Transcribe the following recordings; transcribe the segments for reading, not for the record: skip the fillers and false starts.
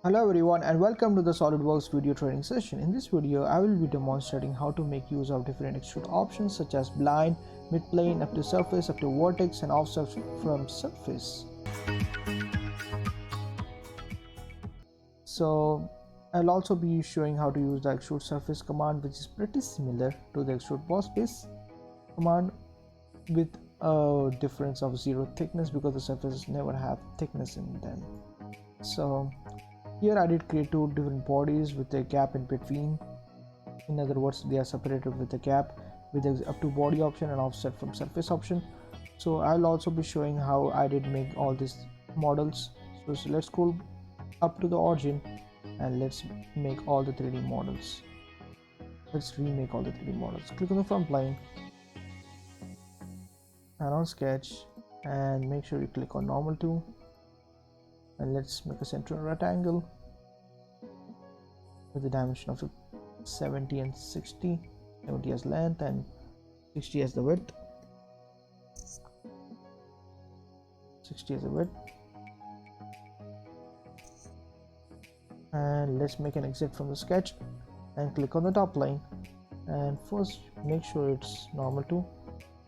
Hello everyone and welcome to the SolidWorks video training session. In this video, I will be demonstrating how to make use of different extrude options such as blind, mid-plane, up to surface, up to vertex and offset from surface. So I'll also be showing how to use the extrude surface command, which is pretty similar to the extrude boss base command with a difference of 0 thickness because the surfaces never have thickness in them. So here I did create two different bodies with a gap in between. In other words, they are separated with a gap with the up to body option and offset from surface option. So I'll also be showing how I did make all these models. So let's scroll up to the origin and let's make all the 3D models. Let's remake all the 3D models. Click on the front plane and on sketch and make sure you click on normal tool, and let's make a central rectangle with a dimension of 70 and 60, 70 as length and 60 as the width, 60 as the width. And let's make an exit from the sketch and click on the top plane, and first make sure it's normal too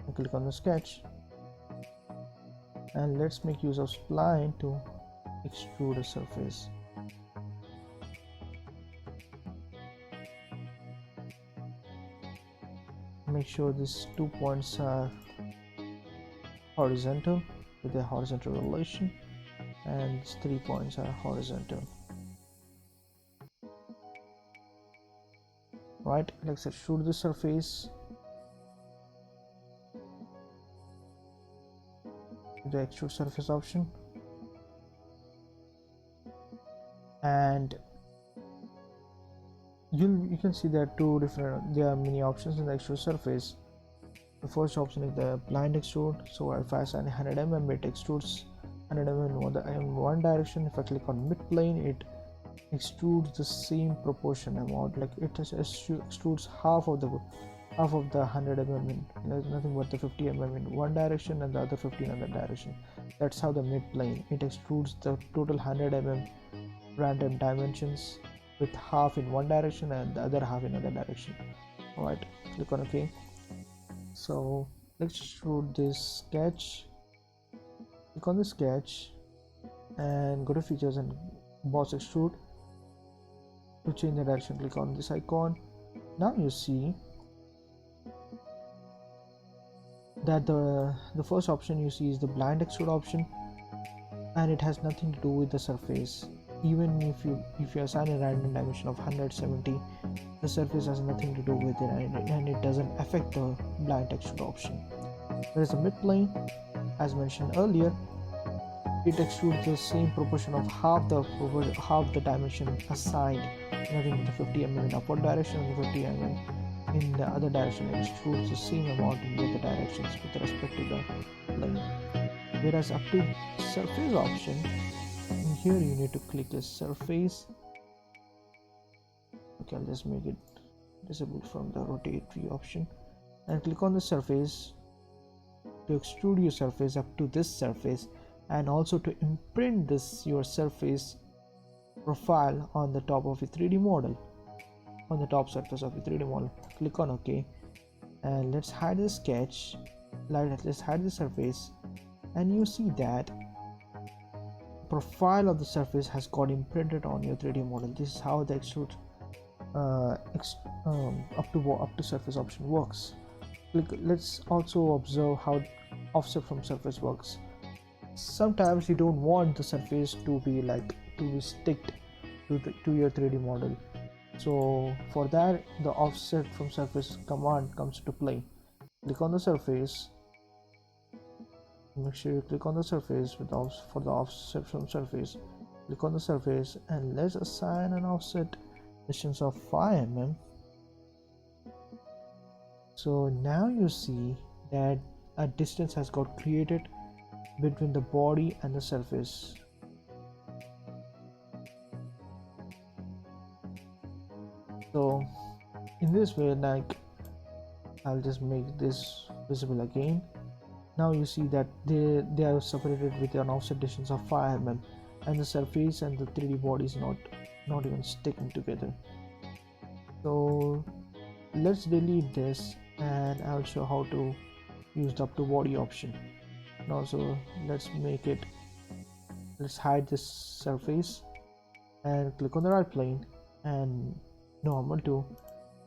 and click on the sketch, and let's make use of spline to extrude a surface. Make sure these 2 points are horizontal with a horizontal relation, and these 3 points are horizontal. Right, let's extrude the surface with the extrude surface option, and you can see there are many options in the extrude surface. The first option is the blind extrude. So if I assign 100 mm, it extrudes 100 mm in one direction. If I click on mid plane, it extrudes the same proportion amount, like it extrudes half of the 100 mm in nothing but the 50 mm in one direction and the other 50 in another direction. That's how the mid plane, it extrudes the total 100 mm random dimensions with half in one direction and the other half in another direction. Alright, click on OK. So let's extrude this sketch. Click on the sketch and go to features and boss extrude. To change the direction, click on this icon. Now you see that the first option you see is the blind extrude option, and it has nothing to do with the surface. Even if you assign a random dimension of 170, the surface has nothing to do with it, and it doesn't affect the blind extrude option. Whereas the mid plane, as mentioned earlier, it extrudes the same proportion of half the dimension assigned, nothing but the 50 mm in upward direction and the 50 mm in the other direction. It extrudes the same amount in both the directions with respect to the plane. Whereas up to surface option, in here you need to click the surface. Okay, I'll just make it disabled from the rotatory option, and click on the surface to extrude your surface up to this surface, and also to imprint your surface profile on the top of a 3D model, on the top surface of a 3D model. Click on OK, and let's hide the sketch. Let's hide the surface, and you see that profile of the surface has got imprinted on your 3D model. This is how the extrude up to surface option works. Let's also observe how offset from surface works. Sometimes you don't want the surface to be sticked to your 3D model. So for that, the offset from surface command comes to play. Click on the surface. Make sure you click on the surface for the offset from surface. Click on the surface and let's assign an offset distance of 5 mm. So now you see that a distance has got created between the body and the surface. So in this way, I'll just make this visible again. Now you see that they are separated with an offset distance of 5 mm. and the surface and the 3D body is not even sticking together. So let's delete this, and I'll show how to use the up to body option. And also let's hide this surface and click on the right plane and normal too,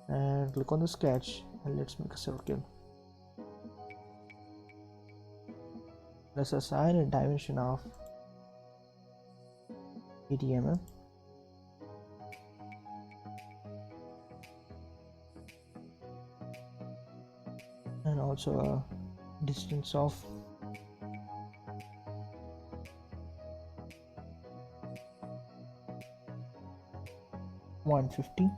and click on the sketch, and let's make a circle. Let's assign a dimension of 80 mm. And also a distance of 150,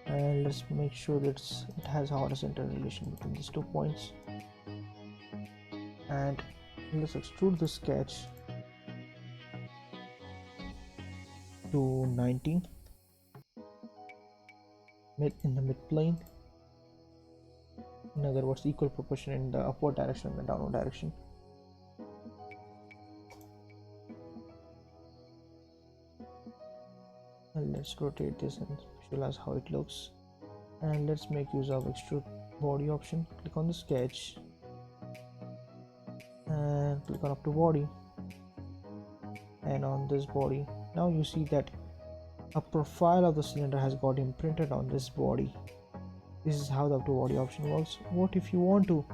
and let's make sure that it has a horizontal relation between these 2 points. And let's extrude the sketch to 90 in the mid plane. In other words, equal proportion in the upward direction and the downward direction. And let's rotate this and visualize how it looks. And let's make use of extrude body option. Click on the sketch and click on up to body, and on this body now you see that a profile of the cylinder has got imprinted on this body. This is how the up to body option works. What if you want to,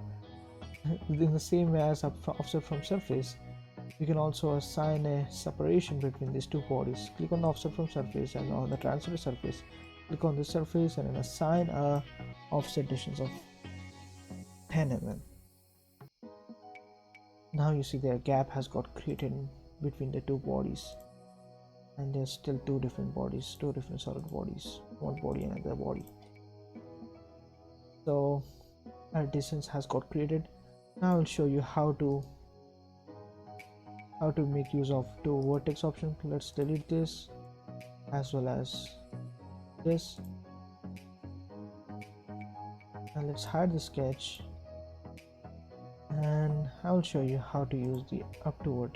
in the same way as offset from surface, you can also assign a separation between these 2 bodies. Click on the offset from surface, and on the transfer surface click on this surface and then assign a offset distance of 10 mm. Now you see the gap has got created between the 2 bodies, and there's still 2 different bodies, 2 different solid bodies, one body and another body. So a distance has got created. Now I'll show you how to make use of 2 vertex option. Let's delete this as well as this, and let's hide the sketch, and I'll show you how to use the up to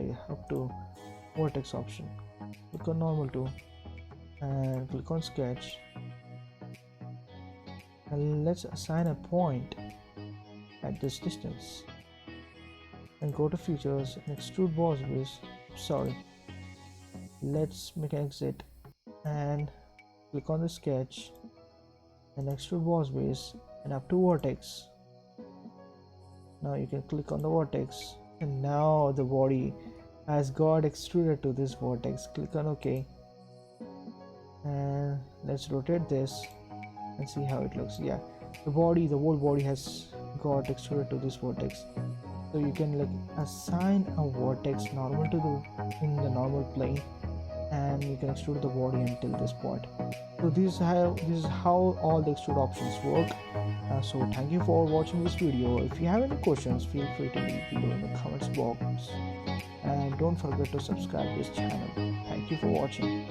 vertex option. Click on normal tool and click on sketch, and let's assign a point at this distance, and go to features and extrude boss base. Let's make an exit and click on the sketch and extrude boss base and up to vertex. Now you can click on the vertex, and now the body has got extruded to this vertex. Click on OK, and let's rotate this and see how it looks. Yeah, the whole body has got extruded to this vertex. So you can assign a vertex normal to in the normal plane, and you can extrude the body until this point. So this is how all the extrude options work. So thank you for watching this video. If you have any questions, feel free to leave below in the comments box, and don't forget to subscribe this channel. Thank you for watching.